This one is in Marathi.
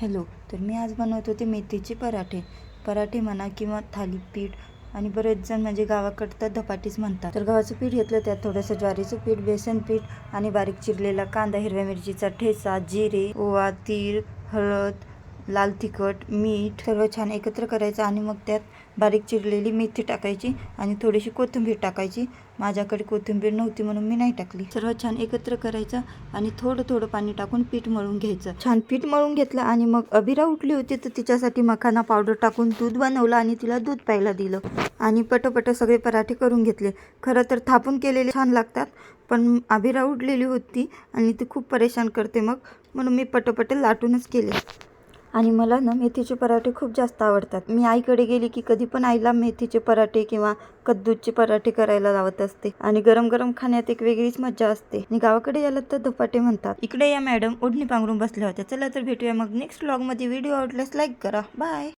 हॅलो. तर मी आज बनवत होते मेथीचे पराठे म्हणा किंवा थालीपीठ. आणि बरेच जण म्हणजे गावाकडं तर धपाटीच म्हणतात. तर गव्हाचं पीठ घेतलं, त्यात थोडंसं ज्वारीचं पीठ, बेसन पीठ आणि बारीक चिरलेला कांदा, हिरव्या मिरचीचा ठेचा, जिरे, ओवा, तीळ, हळद, लाल तिखट, मीठ सर्व छान एकत्र करायचं आणि मग त्यात बारीक चिरलेली मेथी टाकायची आणि थोडीशी कोथिंबीर टाकायची. माझ्याकडे कोथिंबीर नव्हती म्हणून मी नाही टाकली. सर्व छान एकत्र करायचं आणि थोडं थोडं पाणी टाकून पीठ मळून घ्यायचं. छान पीठ मळून घेतलं आणि मग अबिरा उठली होती तर तिच्यासाठी मखाना पावडर टाकून दूध बनवलं आणि तिला दूध प्यायला दिलं आणि पटपट सगळे पराठे करून घेतले. खरं तर थापून केलेले छान लागतात, पण अबिरा उठलेली होती आणि ती खूप परेशान करते म्हणून मी पटपट लाटूनच केले. आणि मला ना मेथीचे पराठे खूप जास्त आवडतात. मी आईकडे गेली की कधी पण आईला मेथीचे पराठे किंवा कद्दूचे पराठे करायला लावत असते आणि गरम गरम खाण्यात एक वेगळीच मजा असते. आणि गावाकडे याला तर धपाटे म्हणतात. इकडे या मॅडम ओढणी पांघरून बसल्या होत्या. चला तर भेटूया मग नेक्स्ट व्लॉगमध्ये. व्हिडिओ आवडल्यास लाईक करा. बाय.